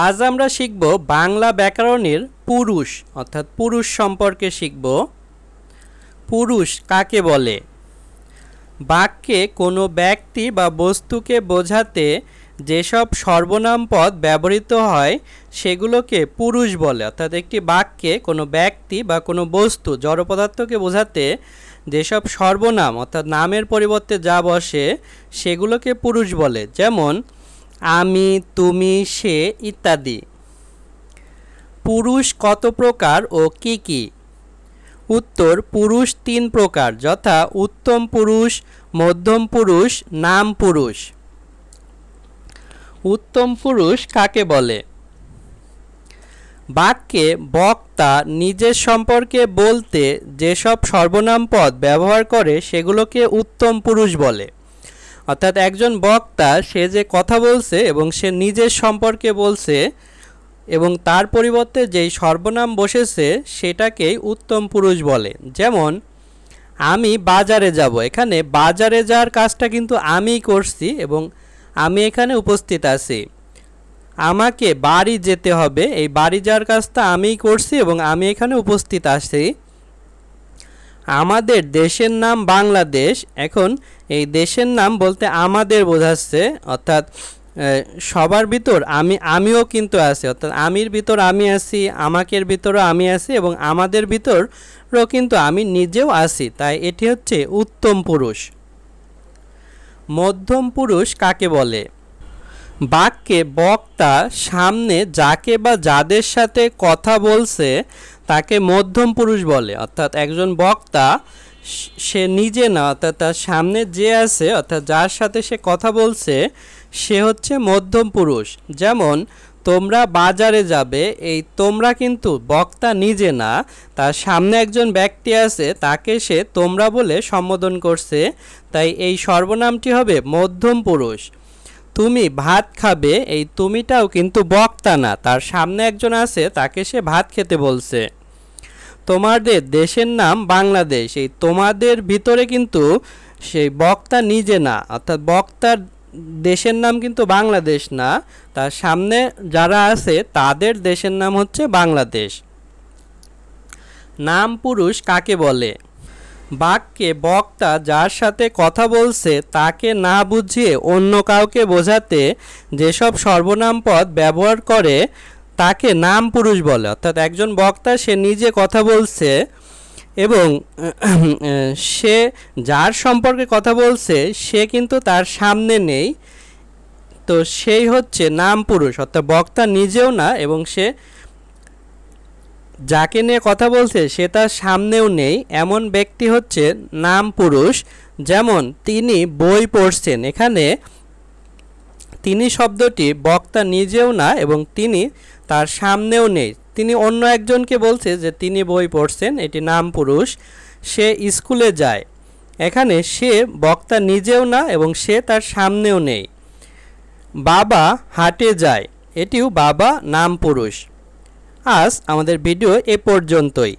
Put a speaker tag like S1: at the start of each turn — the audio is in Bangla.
S1: আজ আমরা শিখব বাংলা ব্যাকরণের পুরুষ অর্থাৎ পুরুষ সম্পর্কে শিখব। পুরুষ কাকে বলে? বাক্যে কোনো ব্যক্তি বা বস্তুকে বোঝাতে যেসব সর্বনাম পদ ব্যবহৃত হয় সেগুলোকে পুরুষ বলে। অর্থাৎ একটি বাক্যে কোনো ব্যক্তি বা কোনো বস্তু জড় পদার্থকে বোঝাতে যেসব সর্বনাম অর্থাৎ নামের পরিবর্তে যা বসে সেগুলোকে পুরুষ বলে। যেমন আমি, তুমি, সে ইত্যাদি। পুরুষ কত প্রকার ও কি কি? উত্তর, পুরুষ তিন প্রকার, যথা উত্তম পুরুষ, মধ্যম পুরুষ, নাম পুরুষ। উত্তম পুরুষ কাকে বলে? বাক্যে বক্তা নিজের সম্পর্কে বলতে যেসব সর্বনাম পদ ব্যবহার করে সেগুলোকে উত্তম পুরুষ বলে। অর্থাৎ একজন বক্তা সে যে কথা বলছে এবং সে নিজের সম্পর্কে বলছে এবং তার পরিবর্তে যেই সর্বনাম বসেছে সেটাকেই উত্তম পুরুষ বলে। যেমন আমি বাজারে যাব, এখানে বাজারে যাওয়ার কাজটা কিন্তু আমিই করছি এবং আমি এখানে উপস্থিত আছি। আমাকে বাড়ি যেতে হবে, এই বাড়ি যাওয়ার কাজটা আমিই করছি এবং আমি এখানে উপস্থিত আছি। আমাদের দেশের নাম বাংলাদেশ, এখন এই দেশের নাম বলতে আমাদের বোঝাচ্ছে, অর্থাৎ সবার ভিতর আমিও কিন্তু আছি, অর্থাৎ আমির ভিতর আমি আছি, আমাকের ভিতরও আমি আছি এবং আমাদের ভিতরও কিন্তু আমি নিজেও আছি, তাই এটি হচ্ছে উত্তম পুরুষ। মধ্যম পুরুষ কাকে বলে? বাক্যে বক্তা সামনে যাকে বা যাদের সাথে কথা বলছে তাকে মধ্যম পুরুষ বলে। অর্থাৎ একজন বক্তা সে নিজে না, অর্থাৎ তার সামনে যে আছে অর্থাৎ যার সাথে সে কথা বলছে সে হচ্ছে মধ্যম পুরুষ। যেমন তোমরা বাজারে যাবে, এই তোমরা কিন্তু বক্তা নিজে না, তার সামনে একজন ব্যক্তি আছে তাকে সে তোমরা বলে সম্বোধন করছে, তাই এই সর্বনামটি হবে মধ্যম পুরুষ। তুমি ভাত খাবে, এই তুমিটাও কিন্তু বক্তা না, তার সামনে একজন আছে তাকে সে ভাত খেতে বলছে। তোমাদের দেশের নাম বাংলাদেশ, এই তোমাদের ভিতরে কিন্তু সেই বক্তা নিজে না, অর্থাৎ বক্তার দেশের নাম কিন্তু বাংলাদেশ না, তার সামনে যারা আছে তাদের দেশের নাম হচ্ছে বাংলাদেশ। নাম পুরুষ কাকে বলে? বাক্যে বক্তা যার সাথে কথা বলছে তাকে না বুঝিয়ে অন্য কাউকে বোঝাতে যেসব সর্বনাম পদ ব্যবহার করে তাকে নাম পুরুষ বলে। অর্থাৎ একজন বক্তা সে নিজে কথা বলছে এবং সে যার সম্পর্কে কথা বলছে সে কিন্তু তার সামনে নেই, তো সেই হচ্ছে নাম পুরুষ। অর্থাৎ বক্তা নিজেও না এবং সে যাকে নিয়ে কথা বলছে সে তার সামনেও নেই, এমন ব্যক্তি হচ্ছে নাম পুরুষ। যেমন তিনি বই পড়ছেন, এখানে তিনি শব্দটি বক্তা নিজেও না এবং তিনি তার সামনেও নেই, তিনি অন্য একজনকে বলছে যে তিনি বই পড়ছেন, এটি নাম পুরুষ। সে স্কুলে যায়, এখানে সে বক্তা নিজেও না এবং সে তার সামনেও নেই। বাবা হাটে যায়, এটিও বাবা নাম পুরুষ। আজ আমাদের ভিডিও এ পর্যন্তই।